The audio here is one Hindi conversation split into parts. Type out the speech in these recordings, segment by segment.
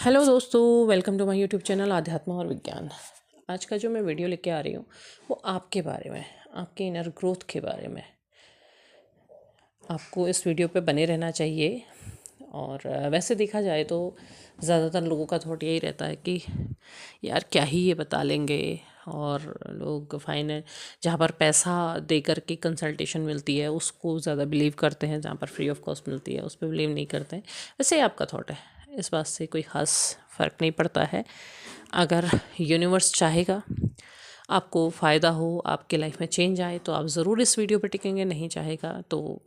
हेलो दोस्तों, welcome to my YouTube channel आध्यात्म और विज्ञान। आज का जो मैं वीडियो लेके आ रही हूँ वो आपके बारे में, आपके इनर ग्रोथ के बारे में। आपको इस वीडियो पे बने रहना चाहिए। और वैसे देखा जाए तो ज़्यादातर लोगों का थॉट यही रहता है कि यार क्या ही ये बता लेंगे। और लोग फाइनल जहाँ पर पैसा दे कर के कंसल्टेशन मिलती है उसको ज़्यादा बिलीव करते हैं, जहाँ पर फ्री ऑफ कॉस्ट मिलती है उस पर बिलीव नहीं करते हैं। वैसे ही आपका थॉट है, इस बात से कोई ख़ास फ़र्क नहीं पड़ता है। अगर यूनिवर्स चाहेगा आपको फ़ायदा हो, आपके लाइफ में चेंज आए, तो आप ज़रूर इस वीडियो पे टिकेंगे। नहीं चाहेगा तो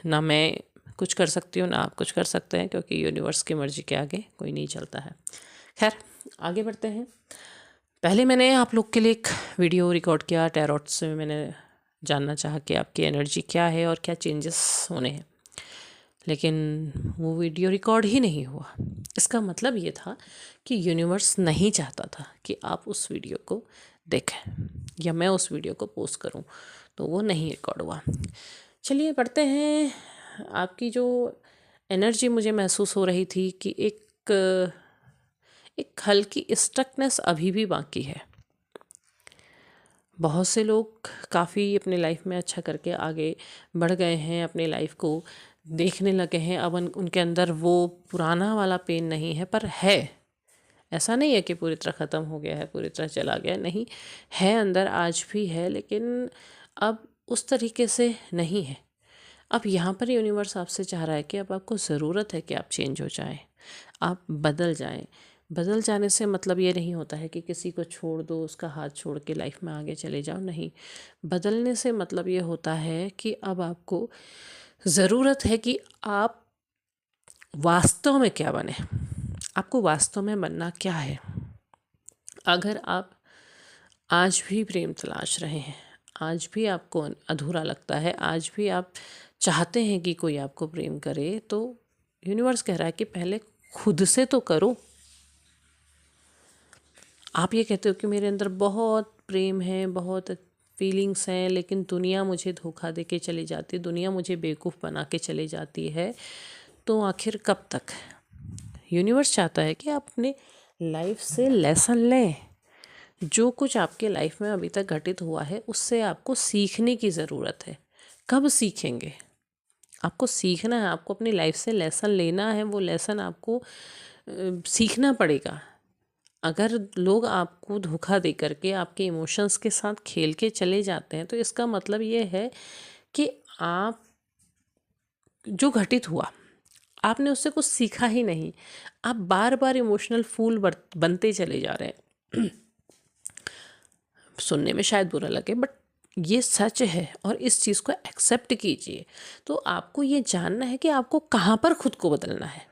ना मैं कुछ कर सकती हूँ ना आप कुछ कर सकते हैं, क्योंकि यूनिवर्स की मर्ज़ी के आगे कोई नहीं चलता है। खैर, आगे बढ़ते हैं। पहले मैंने आप लोग के लिए एक वीडियो रिकॉर्ड किया टैरोट से। मैंने जानना चाहा कि आपकी एनर्जी क्या है और क्या चेंजेस होने हैं, लेकिन वो वीडियो रिकॉर्ड ही नहीं हुआ। इसका मतलब ये था कि यूनिवर्स नहीं चाहता था कि आप उस वीडियो को देखें या मैं उस वीडियो को पोस्ट करूं, तो वो नहीं रिकॉर्ड हुआ। चलिए पढ़ते हैं। आपकी जो एनर्जी मुझे महसूस हो रही थी कि एक हल्की स्टकनेस अभी भी बाकी है। बहुत से लोग काफ़ी अपने लाइफ में अच्छा करके आगे बढ़ गए हैं, अपनी लाइफ को देखने लगे हैं। अब उनके अंदर वो पुराना वाला पेन नहीं है, पर है। ऐसा नहीं है कि पूरी तरह ख़त्म हो गया है, पूरी तरह चला गया, नहीं है, अंदर आज भी है, लेकिन अब उस तरीके से नहीं है। अब यहाँ पर यूनिवर्स आपसे चाह रहा है कि अब आपको ज़रूरत है कि आप चेंज हो जाएं, आप बदल जाएं। बदल जाने से मतलब ये नहीं होता है कि किसी को छोड़ दो, उसका हाथ छोड़ के लाइफ में आगे चले जाओ, नहीं। बदलने से मतलब ये होता है कि अब आपको ज़रूरत है कि आप वास्तव में क्या बने। आपको वास्तव में बनना क्या है। अगर आप आज भी प्रेम तलाश रहे हैं, आज भी आपको अधूरा लगता है, आज भी आप चाहते हैं कि कोई आपको प्रेम करे, तो यूनिवर्स कह रहा है कि पहले खुद से तो करो। आप ये कहते हो कि मेरे अंदर बहुत प्रेम है, बहुत फीलिंग्स हैं, लेकिन दुनिया मुझे धोखा दे के चली जाती है, दुनिया मुझे बेवकूफ़ बना के चली जाती है, तो आखिर कब तक। यूनिवर्स चाहता है कि आप अपने लाइफ से लेसन लें। जो कुछ आपके लाइफ में अभी तक घटित हुआ है उससे आपको सीखने की ज़रूरत है। कब सीखेंगे? आपको सीखना है, आपको अपनी लाइफ से लेसन लेना है। वो लेसन आपको सीखना पड़ेगा। अगर लोग आपको धोखा दे करके आपके इमोशंस के साथ खेल के चले जाते हैं, तो इसका मतलब ये है कि आप जो घटित हुआ आपने उससे कुछ सीखा ही नहीं। आप बार बार इमोशनल फूल बनते चले जा रहे हैं। सुनने में शायद बुरा लगे, बट ये सच है, और इस चीज़ को एक्सेप्ट कीजिए। तो आपको ये जानना है कि आपको कहाँ पर खुद को बदलना है।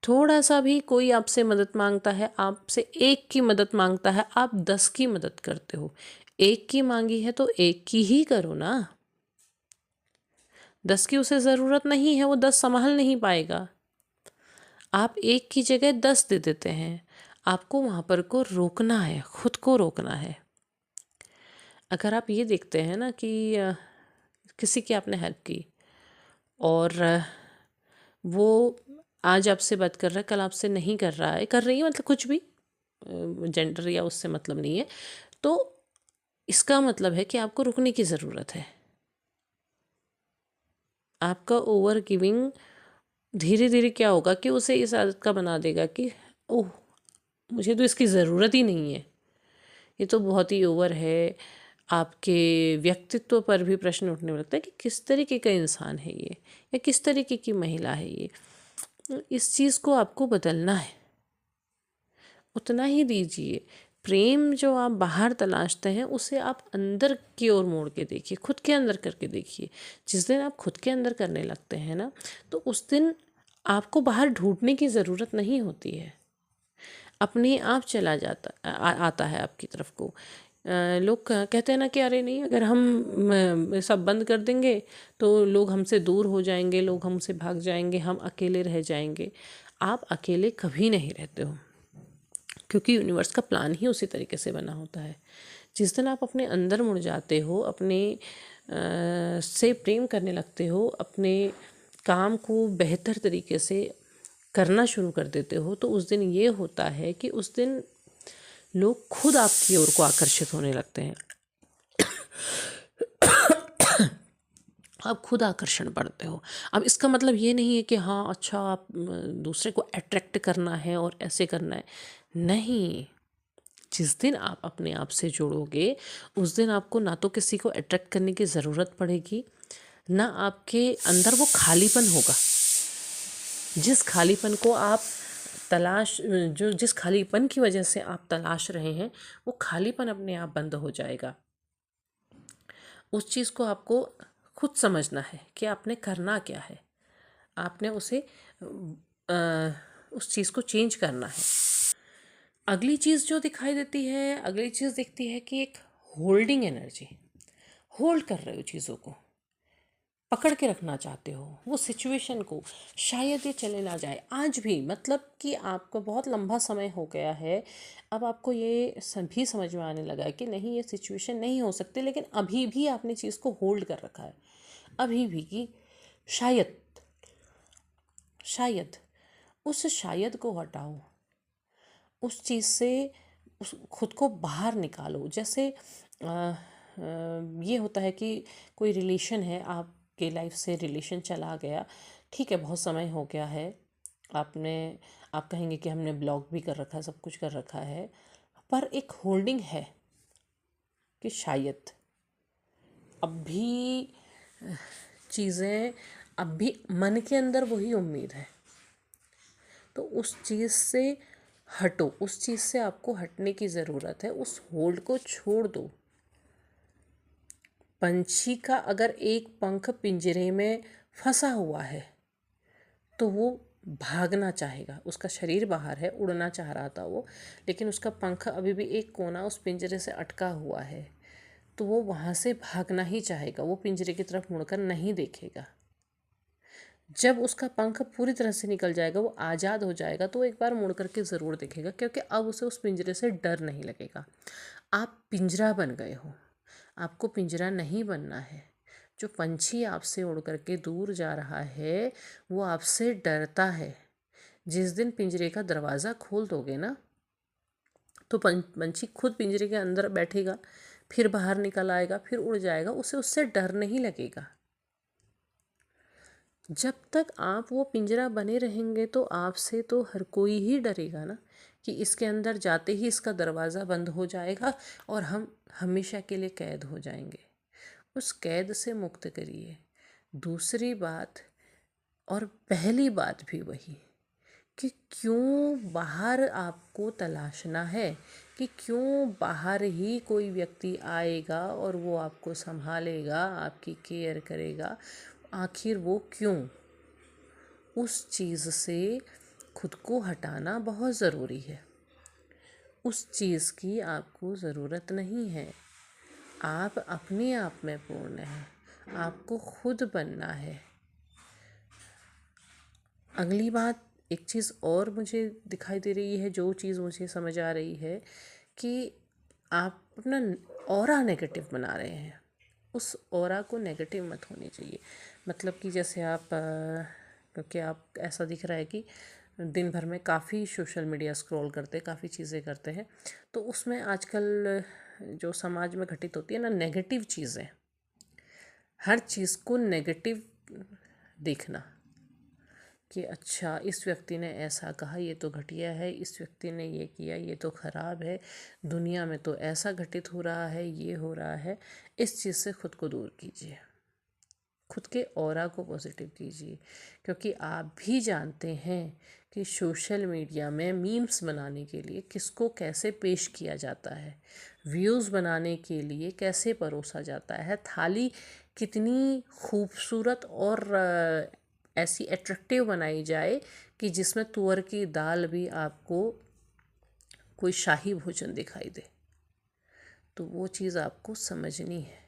थोड़ा सा भी कोई आपसे मदद मांगता है, आपसे एक की मदद मांगता है, आप 10 की मदद करते हो। एक की मांगी है तो एक की ही करो ना। 10 की उसे ज़रूरत नहीं है, वो 10 संभाल नहीं पाएगा। आप एक की जगह 10 दे देते हैं। आपको वहाँ पर को रोकना है, खुद को रोकना है। अगर आप ये देखते हैं ना कि किसी की आपने हेल्प की और वो आज आपसे बात कर रहा है, कल आपसे नहीं कर रहा है, कर रही है, मतलब कुछ भी जेंडर या उससे मतलब नहीं है, तो इसका मतलब है कि आपको रुकने की ज़रूरत है। आपका ओवर गिविंग धीरे धीरे क्या होगा कि उसे इस आदत का बना देगा कि ओह, मुझे तो इसकी ज़रूरत ही नहीं है, ये तो बहुत ही ओवर है। आपके व्यक्तित्व पर भी प्रश्न उठने लगता है कि किस तरीके का इंसान है ये, या किस तरीके की महिला है ये। इस चीज़ को आपको बदलना है, उतना ही दीजिए। प्रेम जो आप बाहर तलाशते हैं उसे आप अंदर की ओर मोड़ के देखिए, खुद के अंदर करके देखिए। जिस दिन आप खुद के अंदर करने लगते हैं ना, तो उस दिन आपको बाहर ढूंढने की ज़रूरत नहीं होती है, अपने आप चला जाता आता है आपकी तरफ को। लोग कहते हैं ना कि अरे नहीं, अगर हम सब बंद कर देंगे तो लोग हमसे दूर हो जाएंगे, लोग हमसे भाग जाएंगे, हम अकेले रह जाएंगे। आप अकेले कभी नहीं रहते हो, क्योंकि यूनिवर्स का प्लान ही उसी तरीके से बना होता है। जिस दिन आप अपने अंदर मुड़ जाते हो, अपने से प्रेम करने लगते हो, अपने काम को बेहतर तरीके से करना शुरू कर देते हो तो उस दिन ये होता है कि उस दिन लोग खुद आपकी ओर को आकर्षित होने लगते हैं। आप खुद आकर्षण पढ़ते हो। अब इसका मतलब ये नहीं है कि हाँ अच्छा आप दूसरे को अट्रैक्ट करना है और ऐसे करना है, नहीं। जिस दिन आप अपने आप से जुड़ोगे उस दिन आपको ना तो किसी को अट्रैक्ट करने की ज़रूरत पड़ेगी, ना आपके अंदर वो खालीपन होगा। जिस खालीपन को आप जिस खालीपन की वजह से आप तलाश रहे हैं, वो खालीपन अपने आप बंद हो जाएगा। उस चीज़ को आपको खुद समझना है कि आपने करना क्या है। आपने उस चीज़ को चेंज करना है। अगली चीज़ जो दिखाई देती है, अगली चीज़ दिखती है कि एक होल्डिंग एनर्जी। होल्ड कर रहे हो चीज़ों को, पकड़ के रखना चाहते हो वो सिचुएशन को, शायद ये चले ना जाए आज भी। मतलब कि आपको बहुत लंबा समय हो गया है, अब आपको ये सभी समझ में आने लगा है कि नहीं ये सिचुएशन नहीं हो सकती, लेकिन अभी भी आपने चीज़ को होल्ड कर रखा है। अभी भी कि शायद, शायद उस शायद को हटाओ, उस चीज़ से उस खुद को बाहर निकालो। जैसे ये होता है कि कोई रिलेशन है, आपके लाइफ से रिलेशन चला गया, ठीक है बहुत समय हो गया है, आपने आप कहेंगे कि हमने ब्लॉक भी कर रखा है, सब कुछ कर रखा है, पर एक होल्डिंग है कि शायद अब भी चीज़ें, अब भी मन के अंदर वही उम्मीद है। तो उस चीज़ से हटो, उस चीज़ से आपको हटने की ज़रूरत है, उस होल्ड को छोड़ दो। पंछी का अगर एक पंख पिंजरे में फंसा हुआ है तो वो भागना चाहेगा, उसका शरीर बाहर है, उड़ना चाह रहा था वो, लेकिन उसका पंख अभी भी एक कोना उस पिंजरे से अटका हुआ है, तो वो वहाँ से भागना ही चाहेगा, वो पिंजरे की तरफ मुड़कर नहीं देखेगा। जब उसका पंख पूरी तरह से निकल जाएगा, वो आज़ाद हो जाएगा, तो वो एक बार मुड़ करके ज़रूर देखेगा, क्योंकि अब उसे उस पिंजरे से डर नहीं लगेगा। आप पिंजरा बन गए हो, आपको पिंजरा नहीं बनना है। जो पंछी आपसे उड़ करके दूर जा रहा है वो आपसे डरता है। जिस दिन पिंजरे का दरवाज़ा खोल दोगे ना, तो पंछी खुद पिंजरे के अंदर बैठेगा, फिर बाहर निकल आएगा, फिर उड़ जाएगा, उसे उससे डर नहीं लगेगा। जब तक आप वो पिंजरा बने रहेंगे तो आपसे तो हर कोई ही डरेगा ना, कि इसके अंदर जाते ही इसका दरवाज़ा बंद हो जाएगा और हम हमेशा के लिए कैद हो जाएंगे। उस कैद से मुक्त करिए। दूसरी बात, और पहली बात भी वही, कि क्यों बाहर आपको तलाशना है, कि क्यों बाहर ही कोई व्यक्ति आएगा और वो आपको संभालेगा, आपकी केयर करेगा, आखिर वो क्यों? उस चीज़ से खुद को हटाना बहुत ज़रूरी है। उस चीज़ की आपको ज़रूरत नहीं है। आप अपने आप में पूर्ण हैं, आपको खुद बनना है। अगली बात, एक चीज़ और मुझे दिखाई दे रही है, जो चीज़ मुझे समझ आ रही है कि आप अपना ऑरा नेगेटिव बना रहे हैं। उस ऑरा को नेगेटिव मत होनी चाहिए। मतलब कि जैसे आप क्योंकि आप ऐसा दिख रहा है कि दिन भर में काफ़ी सोशल मीडिया स्क्रॉल करते, काफ़ी चीज़ें करते हैं, तो उसमें आजकल जो समाज में घटित होती है ना नेगेटिव चीज़ें, हर चीज़ को नेगेटिव देखना, कि अच्छा इस व्यक्ति ने ऐसा कहा, ये तो घटिया है, इस व्यक्ति ने ये किया, ये तो ख़राब है, दुनिया में तो ऐसा घटित हो रहा है, ये हो रहा है। इस चीज़ से खुद को दूर कीजिए, खुद के ऑरा को पॉजिटिव कीजिए, क्योंकि आप भी जानते हैं कि सोशल मीडिया में मीम्स बनाने के लिए किसको कैसे पेश किया जाता है, व्यूज़ बनाने के लिए कैसे परोसा जाता है, थाली कितनी खूबसूरत और ऐसी अट्रैक्टिव बनाई जाए कि जिसमें तुअर की दाल भी आपको कोई शाही भोजन दिखाई दे। तो वो चीज़ आपको समझनी है,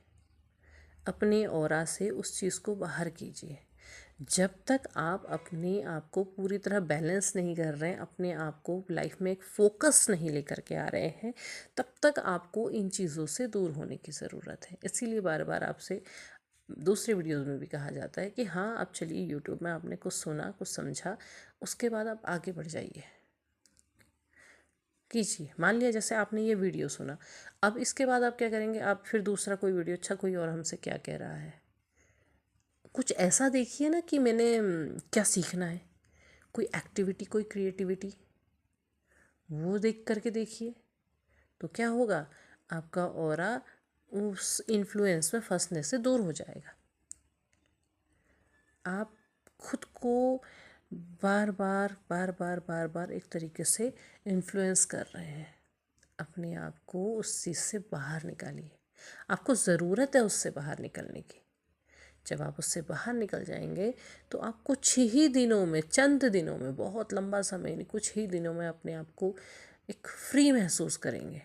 अपने ऑरा से उस चीज़ को बाहर कीजिए। जब तक आप अपने आप को पूरी तरह बैलेंस नहीं कर रहे हैं, अपने आप को लाइफ में एक फोकस नहीं लेकर के आ रहे हैं, तब तक आपको इन चीज़ों से दूर होने की ज़रूरत है। इसीलिए बार बार आपसे दूसरे वीडियोज़ में भी कहा जाता है कि हाँ अब चलिए यूट्यूब में आपने कुछ सुना, कुछ समझा, उसके बाद आप आगे बढ़ जाइए, कीजिए। मान लिया जैसे आपने ये वीडियो सुना, अब इसके बाद आप क्या करेंगे, आप फिर दूसरा कोई वीडियो, अच्छा कोई और हमसे क्या कह रहा है, कुछ ऐसा देखिए ना कि मैंने क्या सीखना है, कोई एक्टिविटी, कोई क्रिएटिविटी, वो देख करके देखिए। तो क्या होगा, आपका ऑरा उस इन्फ्लुएंस में फंसने से दूर हो जाएगा। आप खुद को बार बार बार बार बार बार एक तरीके से इन्फ्लुएंस कर रहे हैं। अपने आप को उस चीज़ से बाहर निकालिए। आपको ज़रूरत है उससे बाहर निकलने की। जब आप उससे बाहर निकल जाएंगे तो आप कुछ ही दिनों में, चंद दिनों में, बहुत लंबा समय नहीं, कुछ ही दिनों में अपने आप को एक फ्री महसूस करेंगे,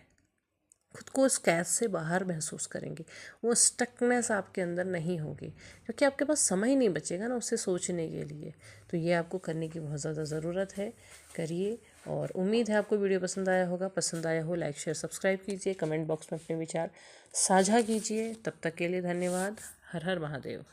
खुद को उस कैद से बाहर महसूस करेंगे। वो स्टकनेस आपके अंदर नहीं होगी, क्योंकि आपके पास समय नहीं बचेगा ना उससे सोचने के लिए। तो ये आपको करने की बहुत ज़्यादा ज़रूरत है, करिए। और उम्मीद है आपको वीडियो पसंद आया होगा। पसंद आया हो लाइक शेयर सब्सक्राइब कीजिए, कमेंट बॉक्स में अपने विचार साझा कीजिए। तब तक के लिए धन्यवाद। हर हर महादेव।